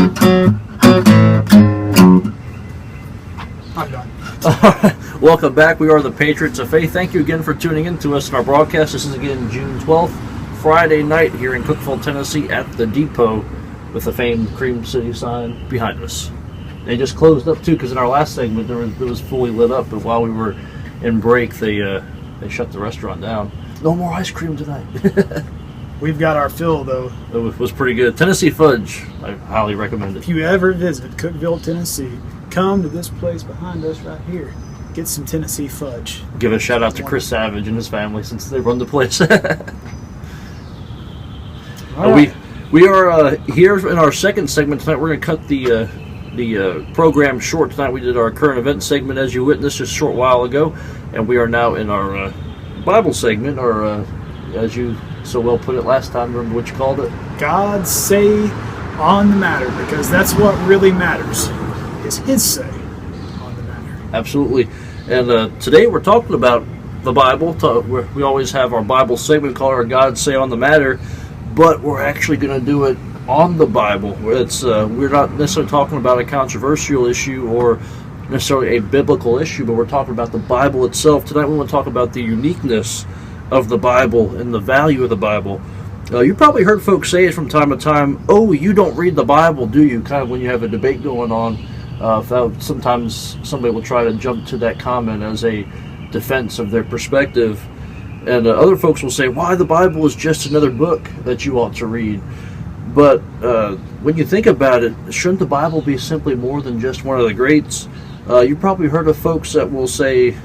I'm done. Welcome back. We are the Patriots of Faith. Thank you again for tuning in to us in our broadcast. This is again June 12th, Friday night here in Cookeville, Tennessee at the Depot with the famed Cream City sign behind us. They just closed up too because in our last segment it was fully lit up, but while we were in break they shut the restaurant down. No more ice cream tonight. We've got our fill, though. It was pretty good. Tennessee fudge, I highly recommend it. If you ever visit Cookeville, Tennessee, come to this place behind us right here. Get some Tennessee fudge. Give a shout out to Chris Savage and his family since they run the place. Right. We are here in our second segment tonight. We're going to cut the program short tonight. We did our current event segment, as you witnessed just a short while ago, and we are now in our Bible segment, or as you so well put it last time. Remember what you called it? God say on the matter, because that's what really matters, is His say on the matter. Absolutely. And today we're talking about the Bible. We always have our Bible segment called our God Say on the Matter, but we're actually going to do it on the Bible. We're not necessarily talking about a controversial issue or necessarily a biblical issue, but we're talking about the Bible itself. Tonight we want to talk about the uniqueness of the Bible and the value of the Bible. You probably heard folks say it from time to time, "Oh, you don't read the Bible, do you?" Kind of when you have a debate going on. Sometimes somebody will try to jump to that comment as a defense of their perspective. And other folks will say, "Why, the Bible is just another book that you ought to read." But when you think about it, shouldn't the Bible be simply more than just one of the greats? You probably heard of folks that will say,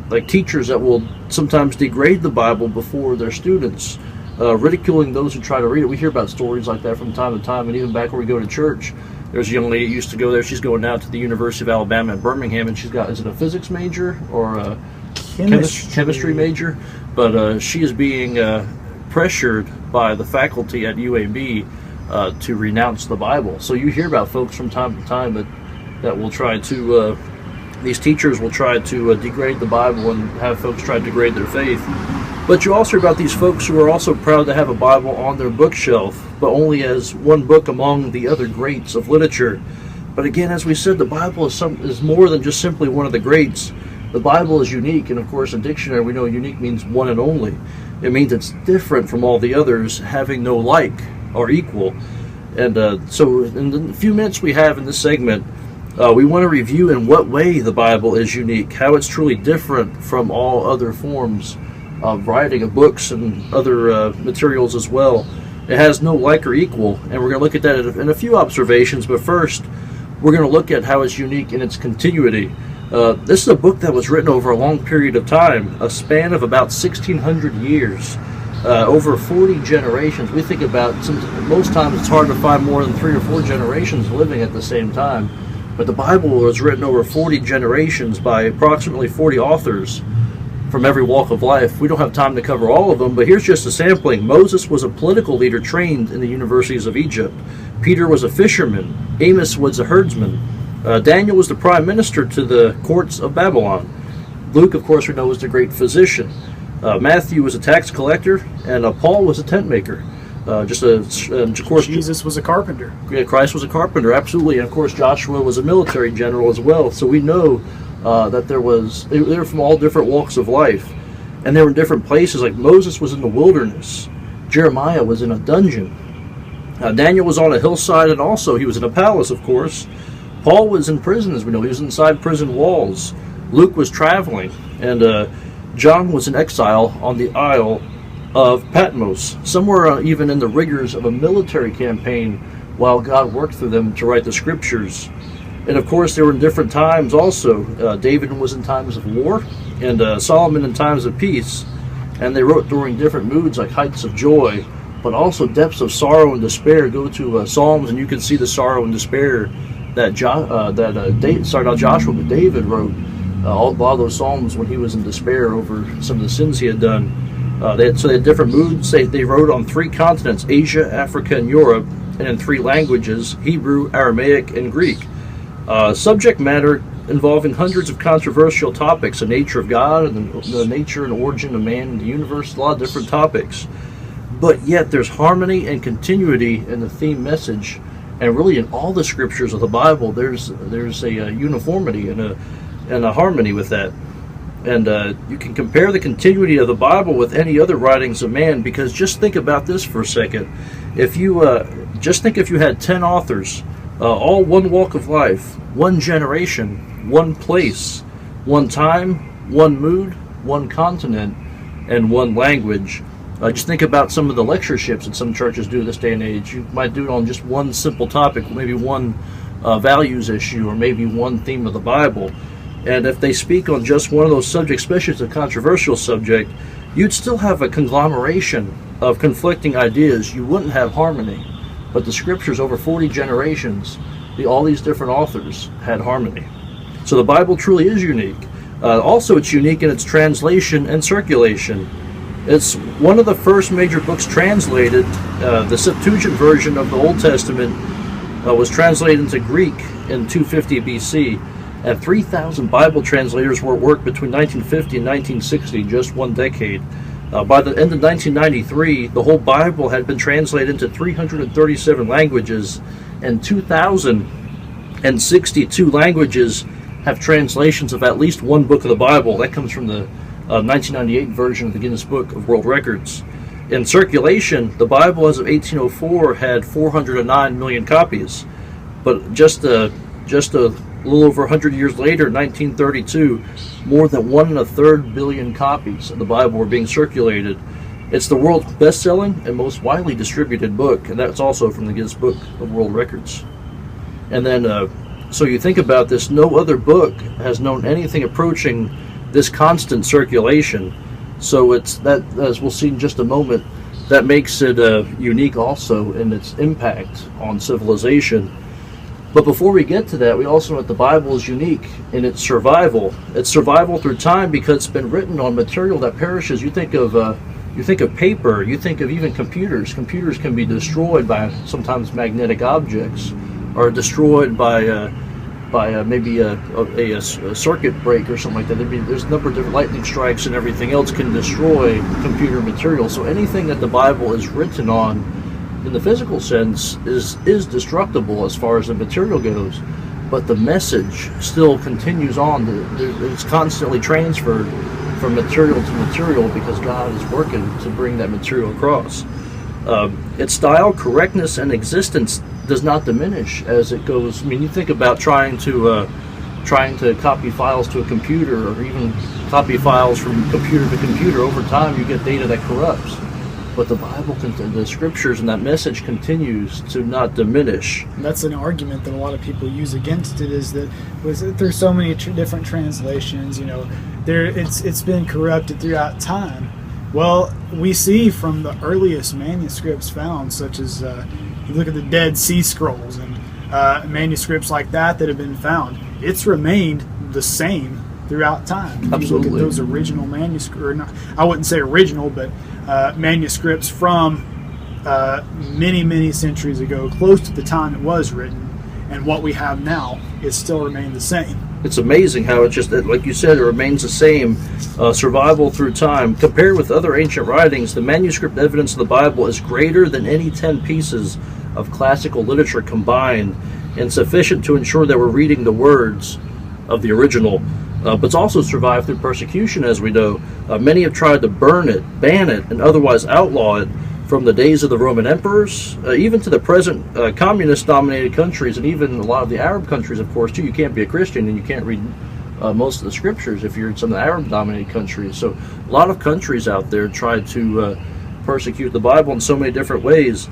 like teachers that will sometimes degrade the Bible before their students, ridiculing those who try to read it. We hear about stories like that from time to time, and even back when we go to church, there's a young lady who used to go there. She's going now to the University of Alabama at Birmingham, and she's got, is it a physics major or a chemistry major? But she is being pressured by the faculty at UAB to renounce the Bible. So you hear about folks from time to time that will try to, these teachers will try to degrade the Bible and have folks try to degrade their faith. But you also hear about these folks who are also proud to have a Bible on their bookshelf, but only as one book among the other greats of literature. But again, as we said, the Bible is more than just simply one of the greats. The Bible is unique, and of course in dictionary we know unique means one and only. It means it's different from all the others, having no like or equal. And so in the few minutes we have in this segment, we want to review in what way the Bible is unique, how it's truly different from all other forms of writing, of books and other materials as well. It has no like or equal, and we're going to look at that in a few observations, but first we're going to look at how it's unique in its continuity. This is a book that was written over a long period of time, a span of about 1,600 years, over 40 generations. We think about, most times it's hard to find more than 3 or 4 generations living at the same time, but the Bible was written over 40 generations by approximately 40 authors from every walk of life. We don't have time to cover all of them, but here's just a sampling. Moses was a political leader trained in the universities of Egypt. Peter was a fisherman. Amos was a herdsman. Daniel was the prime minister to the courts of Babylon. Luke, of course, we know was the great physician. Matthew was a tax collector, and Paul was a tent maker. Of course, Jesus was a carpenter. Yeah, Christ was a carpenter, absolutely. And of course, Joshua was a military general as well. So we know that they were from all different walks of life, and they were in different places. Like Moses was in the wilderness, Jeremiah was in a dungeon, Daniel was on a hillside, and also he was in a palace, of course. Paul was in prison, as we know. He was inside prison walls. Luke was traveling, and John was in exile on the Isle of Patmos, somewhere even in the rigors of a military campaign, while God worked through them to write the scriptures. And of course, they were in different times also. David was in times of war, and Solomon in times of peace. And they wrote during different moods, like heights of joy, but also depths of sorrow and despair. Go to Psalms, and you can see the sorrow and despair that Joshua, but David wrote a lot of those Psalms when he was in despair over some of the sins he had done. They had different moods. They wrote on 3 continents, Asia, Africa, and Europe, and in 3 languages, Hebrew, Aramaic, and Greek. Subject matter involving hundreds of controversial topics, the nature of God, and the nature and origin of man and the universe, a lot of different topics. but yet there's harmony and continuity in the theme message, and really in all the scriptures of the Bible, there's a uniformity and a harmony with that. And you can compare the continuity of the Bible with any other writings of man, because just think about this for a second. If you if you had 10 authors, all one walk of life, one generation, one place, one time, one mood, one continent, and one language. Just think about some of the lectureships that some churches do this day and age. You might do it on just one simple topic, maybe one values issue, or maybe one theme of the Bible. And if they speak on just one of those subjects, especially if it's a controversial subject, you'd still have a conglomeration of conflicting ideas. You wouldn't have harmony. But the scriptures, over 40 generations, all these different authors had harmony. So the Bible truly is unique. Also, it's unique in its translation and circulation. It's one of the first major books translated. The Septuagint version of the Old Testament was translated into Greek in 250 BC. And 3,000 Bible translators were at work between 1950 and 1960, just one decade. By the end of 1993, the whole Bible had been translated into 337 languages, and 2,062 languages have translations of at least one book of the Bible. That comes from the 1998 version of the Guinness Book of World Records. In circulation, the Bible as of 1804 had 409 million copies, but just a little over 100 years later, 1932, more than 1 1/3 billion copies of the Bible were being circulated. It's the world's best-selling and most widely distributed book, and that's also from the Guinness Book of World Records. And then, so you think about this, no other book has known anything approaching this constant circulation. So it's that, as we'll see in just a moment, that makes it unique also in its impact on civilization. But before we get to that, we also know that the Bible is unique in its survival. It's survival through time because it's been written on material that perishes. You think of paper. You think of even computers. Computers can be destroyed by sometimes magnetic objects, or destroyed by maybe a circuit break or something like that. There's a number of different lightning strikes and everything else can destroy computer material. So anything that the Bible is written on, in the physical sense, is destructible as far as the material goes, but the message still continues on. It's constantly transferred from material to material because God is working to bring that material across. Its style, correctness, and existence does not diminish as it goes. I mean, you think about trying to copy files to a computer, or even copy files from computer to computer. Over time, you get data that corrupts. But the Bible, the scriptures, and that message continues to not diminish. And that's an argument that a lot of people use against it, is that through so many different translations, it's been corrupted throughout time. Well, we see from the earliest manuscripts found, such as you look at the Dead Sea Scrolls and manuscripts like that have been found, it's remained the same throughout time. If you look at those original manuscripts, or not, I wouldn't say original, but manuscripts from many centuries ago, close to the time it was written, and what we have now, it still remained the same. It's amazing how it just, like you said, it remains the same. Survival through time. Compared with other ancient writings, the manuscript evidence of the Bible is greater than any 10 pieces of classical literature combined, and sufficient to ensure that we're reading the words of the original. But it's also survived through persecution, as we know. Many have tried to burn it, ban it, and otherwise outlaw it, from the days of the Roman emperors, even to the present communist-dominated countries, and even a lot of the Arab countries, of course, too. You can't be a Christian and you can't read most of the scriptures if you're in some of the Arab-dominated countries. So a lot of countries out there try to persecute the Bible in so many different ways.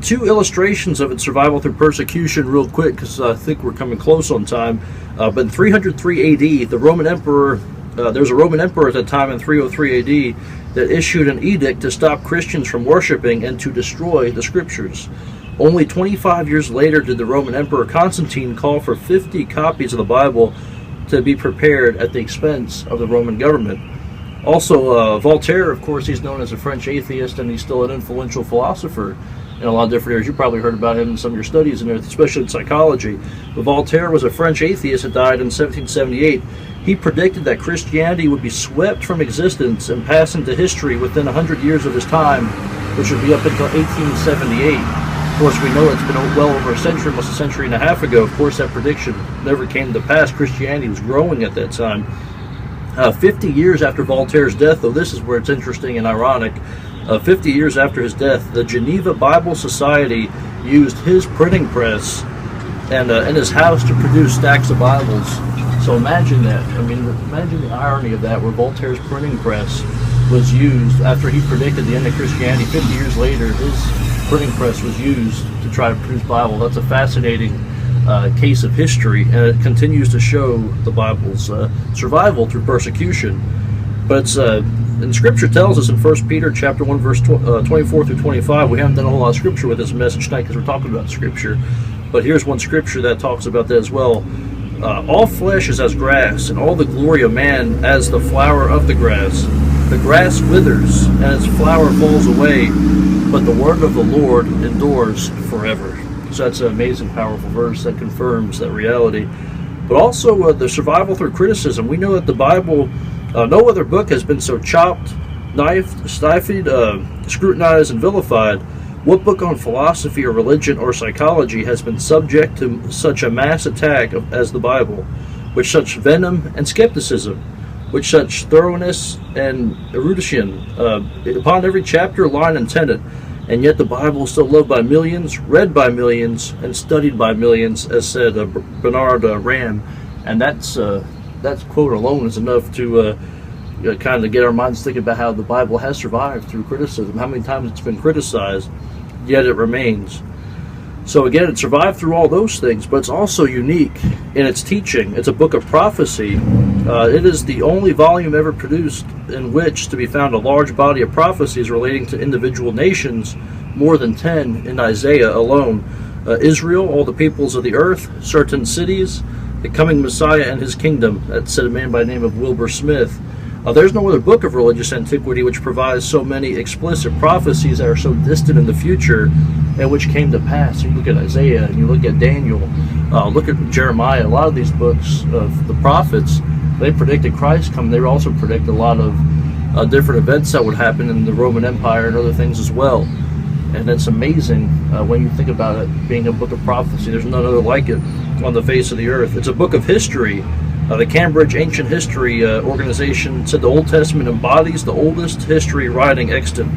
Two illustrations of its survival through persecution real quick, because I think we're coming close on time. But in 303 AD, the Roman emperor, there was a Roman emperor at the time in 303 AD that issued an edict to stop Christians from worshiping and to destroy the scriptures. Only 25 years later did the Roman Emperor Constantine call for 50 copies of the Bible to be prepared at the expense of the Roman government. Also, Voltaire, of course, he's known as a French atheist, and he's still an influential philosopher in a lot of different areas. You probably heard about him in some of your studies, especially in psychology. But Voltaire was a French atheist that died in 1778. He predicted that Christianity would be swept from existence and pass into history within 100 years of his time, which would be up until 1878. Of course, we know it's been well over a century, almost a century and a half ago. Of course, that prediction never came to pass. Christianity was growing at that time. 50 years after Voltaire's death, though this is where it's interesting and ironic, 50 years after his death, the Geneva Bible Society used his printing press and in his house to produce stacks of Bibles. So imagine that. I mean, imagine the irony of that, where Voltaire's printing press was used after he predicted the end of Christianity. 50 years later, his printing press was used to try to produce Bible. That's a fascinating case of history, and it continues to show the Bible's survival through persecution. But it's and Scripture tells us in 1 Peter chapter 1, verse 24 through 25. We haven't done a whole lot of Scripture with this message tonight because we're talking about Scripture. But here's one Scripture that talks about that as well. All flesh is as grass, and all the glory of man as the flower of the grass. The grass withers, and its flower falls away, but the word of the Lord endures forever. So that's an amazing, powerful verse that confirms that reality. But also the survival through criticism. We know that the Bible, no other book has been so chopped, knifed, stifled, scrutinized, and vilified. What book on philosophy or religion or psychology has been subject to such a mass attack as the Bible, with such venom and skepticism, with such thoroughness and erudition upon every chapter, line, and tenet? And yet the Bible is still loved by millions, read by millions, and studied by millions, as said Bernard Ram. And that quote alone is enough to kind of get our minds thinking about how the Bible has survived through criticism, how many times it's been criticized, yet it remains. So again, it survived through all those things, but it's also unique in its teaching. It's a book of prophecy. It is the only volume ever produced in which to be found a large body of prophecies relating to individual nations, more than 10 in Isaiah alone. Israel, all the peoples of the earth, certain cities, the coming Messiah and his kingdom. That said a man by the name of Wilbur Smith. There's no other book of religious antiquity which provides so many explicit prophecies that are so distant in the future and which came to pass. You look at Isaiah, and you look at Daniel, look at Jeremiah. A lot of these books of the prophets, they predicted Christ coming. They also predict a lot of different events that would happen in the Roman Empire and other things as well. And it's amazing when you think about it being a book of prophecy. There's none other like it on the face of the earth. It's a book of history. The Cambridge Ancient History Organization said the Old Testament embodies the oldest history writing extant.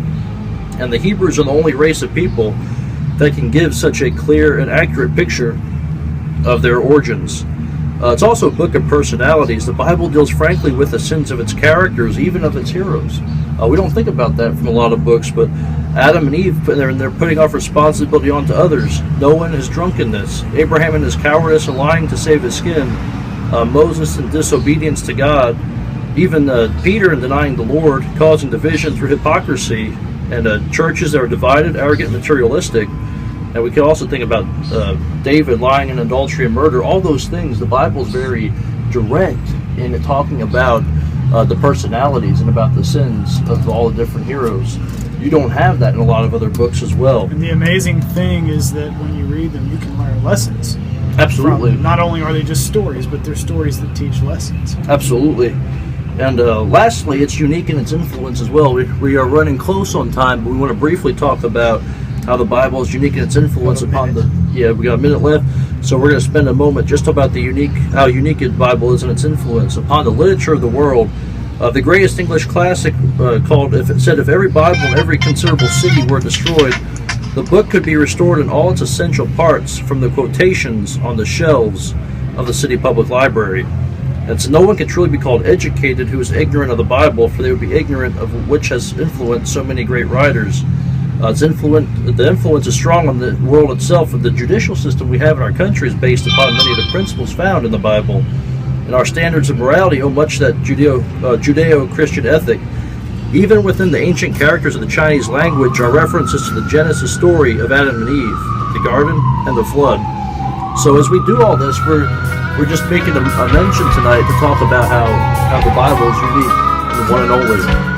And the Hebrews are the only race of people that can give such a clear and accurate picture of their origins. It's also a book of personalities. The Bible deals frankly with the sins of its characters, even of its heroes. We don't think about that from a lot of books, but Adam and Eve, they're putting off responsibility onto others. Noah and his drunkenness, Abraham and his cowardice and lying to save his skin, Moses and disobedience to God, even Peter in denying the Lord, causing division through hypocrisy, and churches that are divided, arrogant, materialistic. And we can also think about David lying in adultery and murder. All those things, the Bible is very direct in talking about the personalities and about the sins of all the different heroes. You don't have that in a lot of other books as well. And the amazing thing is that when you read them, you can learn lessons. Absolutely. Not only are they just stories, but they're stories that teach lessons. Absolutely. And lastly, it's unique in its influence as well. We are running close on time, but we want to briefly talk about how the Bible is unique in its influence upon the... Yeah, we got a minute left. So we're going to spend a moment just about how unique the Bible is in its influence upon the literature of the world. The greatest English classic called, if every Bible in every considerable city were destroyed, the book could be restored in all its essential parts from the quotations on the shelves of the city public library. And so no one can truly be called educated who is ignorant of the Bible, for they would be ignorant of which has influenced so many great writers. The influence is strong on the world itself, and the judicial system we have in our country is based upon many of the principles found in the Bible. And our standards of morality owe much to that Judeo-Christian ethic. Even within the ancient characters of the Chinese language are references to the Genesis story of Adam and Eve, the garden, and the flood. So as we do all this, we're just making a mention tonight to talk about how the Bible is unique and the one and only.